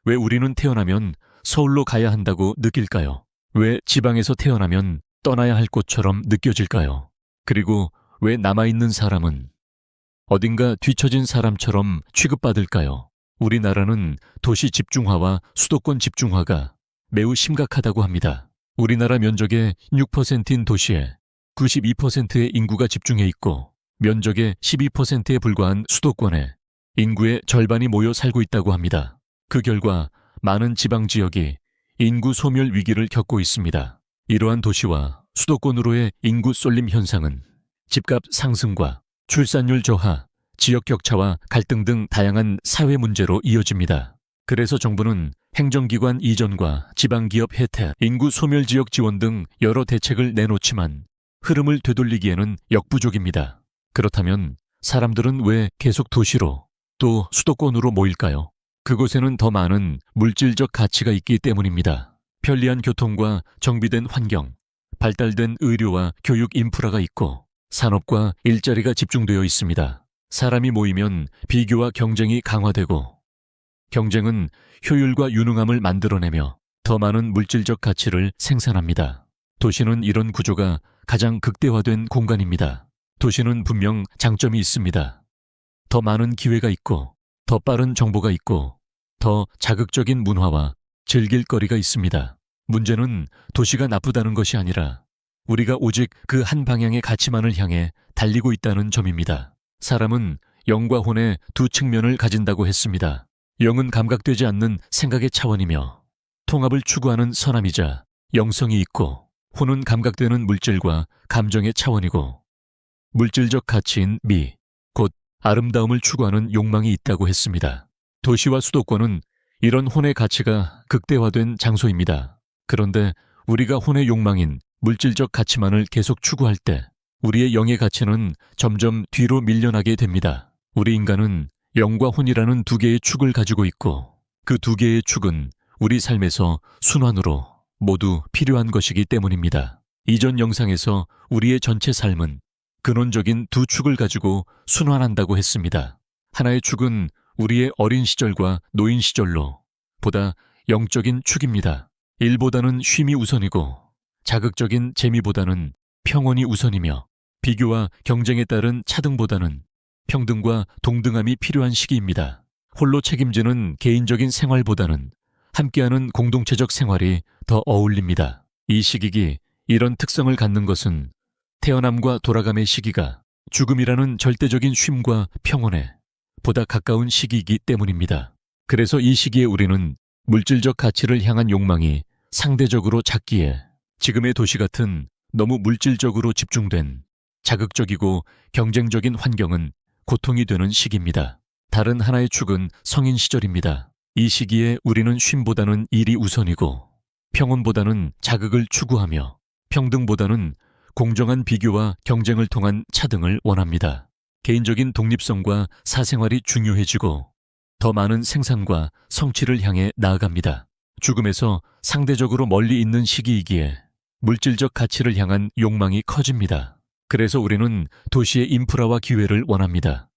왜 우리는 태어나면 서울로 가야 한다고 느낄까요? 왜 지방에서 태어나면 떠나야 할 곳처럼 느껴질까요? 그리고 왜 남아있는 사람은 어딘가 뒤처진 사람처럼 취급받을까요? 우리나라는 도시 집중화와 수도권 집중화가 매우 심각하다고 합니다. 우리나라 면적의 6%인 도시에 92%의 인구가 집중해 있고 면적의 12%에 불과한 수도권에 인구의 절반이 모여 살고 있다고 합니다. 그 결과 많은 지방 지역이 인구 소멸 위기를 겪고 있습니다. 이러한 도시와 수도권으로의 인구 쏠림 현상은 집값 상승과 출산율 저하, 지역 격차와 갈등 등 다양한 사회 문제로 이어집니다. 그래서 정부는 행정기관 이전과 지방기업 혜택, 인구 소멸 지역 지원 등 여러 대책을 내놓지만 흐름을 되돌리기에는 역부족입니다. 그렇다면 사람들은 왜 계속 도시로 또 수도권으로 모일까요? 그곳에는 더 많은 물질적 가치가 있기 때문입니다. 편리한 교통과 정비된 환경, 발달된 의료와 교육 인프라가 있고 산업과 일자리가 집중되어 있습니다. 사람이 모이면 비교와 경쟁이 강화되고 경쟁은 효율과 유능함을 만들어내며 더 많은 물질적 가치를 생산합니다. 도시는 이런 구조가 가장 극대화된 공간입니다. 도시는 분명 장점이 있습니다. 더 많은 기회가 있고 더 빠른 정보가 있고 더 자극적인 문화와 즐길 거리가 있습니다. 문제는 도시가 나쁘다는 것이 아니라 우리가 오직 그 한 방향의 가치만을 향해 달리고 있다는 점입니다. 사람은 영과 혼의 두 측면을 가진다고 했습니다. 영은 감각되지 않는 생각의 차원이며 통합을 추구하는 선함이자 영성이 있고 혼은 감각되는 물질과 감정의 차원이고 물질적 가치인 미, 곧 아름다움을 추구하는 욕망이 있다고 했습니다. 도시와 수도권은 이런 혼의 가치가 극대화된 장소입니다. 그런데 우리가 혼의 욕망인 물질적 가치만을 계속 추구할 때 우리의 영의 가치는 점점 뒤로 밀려나게 됩니다. 우리 인간은 영과 혼이라는 두 개의 축을 가지고 있고 그 두 개의 축은 우리 삶에서 순환으로 모두 필요한 것이기 때문입니다. 이전 영상에서 우리의 전체 삶은 근원적인 두 축을 가지고 순환한다고 했습니다. 하나의 축은 우리의 어린 시절과 노인 시절로 보다 영적인 축입니다. 일보다는 쉼이 우선이고 자극적인 재미보다는 평온이 우선이며 비교와 경쟁에 따른 차등보다는 평등과 동등함이 필요한 시기입니다. 홀로 책임지는 개인적인 생활보다는 함께하는 공동체적 생활이 더 어울립니다. 이 시기기 이런 특성을 갖는 것은 태어남과 돌아감의 시기가 죽음이라는 절대적인 쉼과 평온에 보다 가까운 시기이기 때문입니다. 그래서 이 시기에 우리는 물질적 가치를 향한 욕망이 상대적으로 작기에 지금의 도시 같은 너무 물질적으로 집중된 자극적이고 경쟁적인 환경은 고통이 되는 시기입니다. 다른 하나의 축은 성인 시절입니다. 이 시기에 우리는 쉼보다는 일이 우선이고 평온보다는 자극을 추구하며 평등보다는 공정한 비교와 경쟁을 통한 차등을 원합니다. 개인적인 독립성과 사생활이 중요해지고 더 많은 생산과 성취를 향해 나아갑니다. 죽음에서 상대적으로 멀리 있는 시기이기에 물질적 가치를 향한 욕망이 커집니다. 그래서 우리는 도시의 인프라와 기회를 원합니다.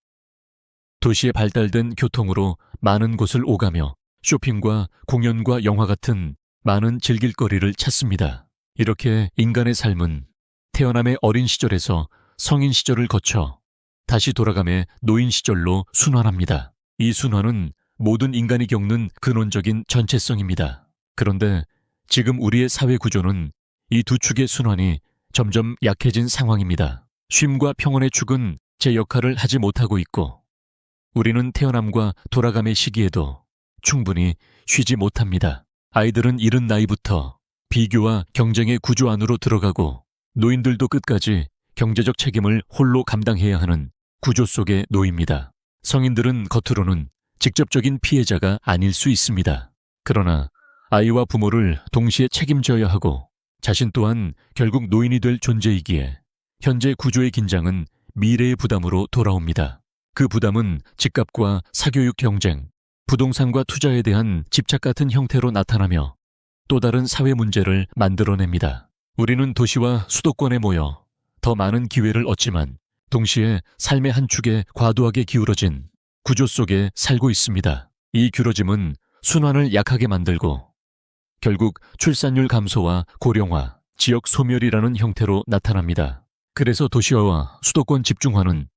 도시의 발달된 교통으로 많은 곳을 오가며 쇼핑과 공연과 영화 같은 많은 즐길거리를 찾습니다. 이렇게 인간의 삶은 태어남의 어린 시절에서 성인 시절을 거쳐 다시 돌아감의 노인 시절로 순환합니다. 이 순환은 모든 인간이 겪는 근원적인 전체성입니다. 그런데 지금 우리의 사회 구조는 이 두 축의 순환이 점점 약해진 상황입니다. 쉼과 평온의 축은 제 역할을 하지 못하고 있고 우리는 태어남과 돌아감의 시기에도 충분히 쉬지 못합니다. 아이들은 이른 나이부터 비교와 경쟁의 구조 안으로 들어가고 노인들도 끝까지 경제적 책임을 홀로 감당해야 하는 구조 속에 놓입니다. 성인들은 겉으로는 직접적인 피해자가 아닐 수 있습니다. 그러나 아이와 부모를 동시에 책임져야 하고 자신 또한 결국 노인이 될 존재이기에 현재 구조의 긴장은 미래의 부담으로 돌아옵니다. 그 부담은 집값과 사교육 경쟁, 부동산과 투자에 대한 집착 같은 형태로 나타나며 또 다른 사회 문제를 만들어냅니다. 우리는 도시와 수도권에 모여 더 많은 기회를 얻지만 동시에 삶의 한 축에 과도하게 기울어진 구조 속에 살고 있습니다. 이 기울어짐은 순환을 약하게 만들고 결국 출산율 감소와 고령화, 지역 소멸이라는 형태로 나타납니다. 그래서 도시화와 수도권 집중화는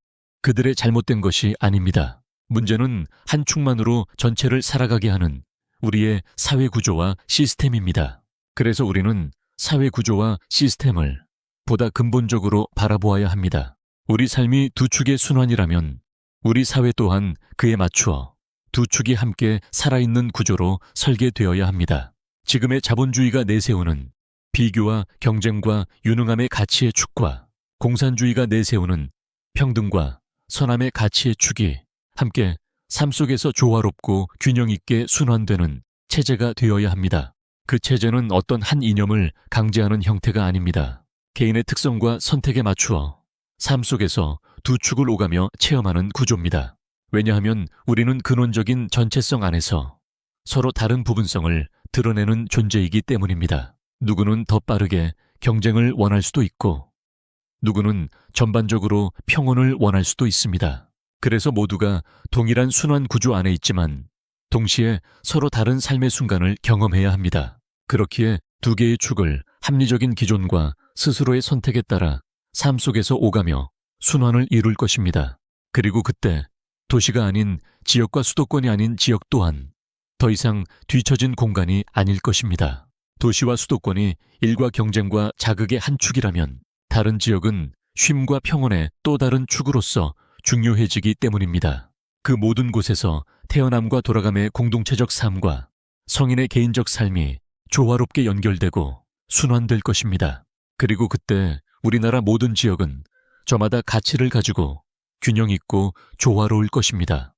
그들의 잘못된 것이 아닙니다. 문제는 한 축만으로 전체를 살아가게 하는 우리의 사회 구조와 시스템입니다. 그래서 우리는 사회 구조와 시스템을 보다 근본적으로 바라보아야 합니다. 우리 삶이 두 축의 순환이라면 우리 사회 또한 그에 맞추어 두 축이 함께 살아있는 구조로 설계되어야 합니다. 지금의 자본주의가 내세우는 비교와 경쟁과 유능함의 가치의 축과 공산주의가 내세우는 평등과 선함의 가치의 축이 함께 삶 속에서 조화롭고 균형 있게 순환되는 체제가 되어야 합니다. 그 체제는 어떤 한 이념을 강제하는 형태가 아닙니다. 개인의 특성과 선택에 맞추어 삶 속에서 두 축을 오가며 체험하는 구조입니다. 왜냐하면 우리는 근원적인 전체성 안에서 서로 다른 부분성을 드러내는 존재이기 때문입니다. 누구는 더 빠르게 경쟁을 원할 수도 있고 누구는 전반적으로 평온을 원할 수도 있습니다. 그래서 모두가 동일한 순환 구조 안에 있지만 동시에 서로 다른 삶의 순간을 경험해야 합니다. 그렇기에 두 개의 축을 합리적인 기존과 스스로의 선택에 따라 삶 속에서 오가며 순환을 이룰 것입니다. 그리고 그때 도시가 아닌 지역과 수도권이 아닌 지역 또한 더 이상 뒤처진 공간이 아닐 것입니다. 도시와 수도권이 일과 경쟁과 자극의 한 축이라면 다른 지역은 쉼과 평온의 또 다른 축으로서 중요해지기 때문입니다. 그 모든 곳에서 태어남과 돌아감의 공동체적 삶과 성인의 개인적 삶이 조화롭게 연결되고 순환될 것입니다. 그리고 그때 우리나라 모든 지역은 저마다 가치를 가지고 균형 있고 조화로울 것입니다.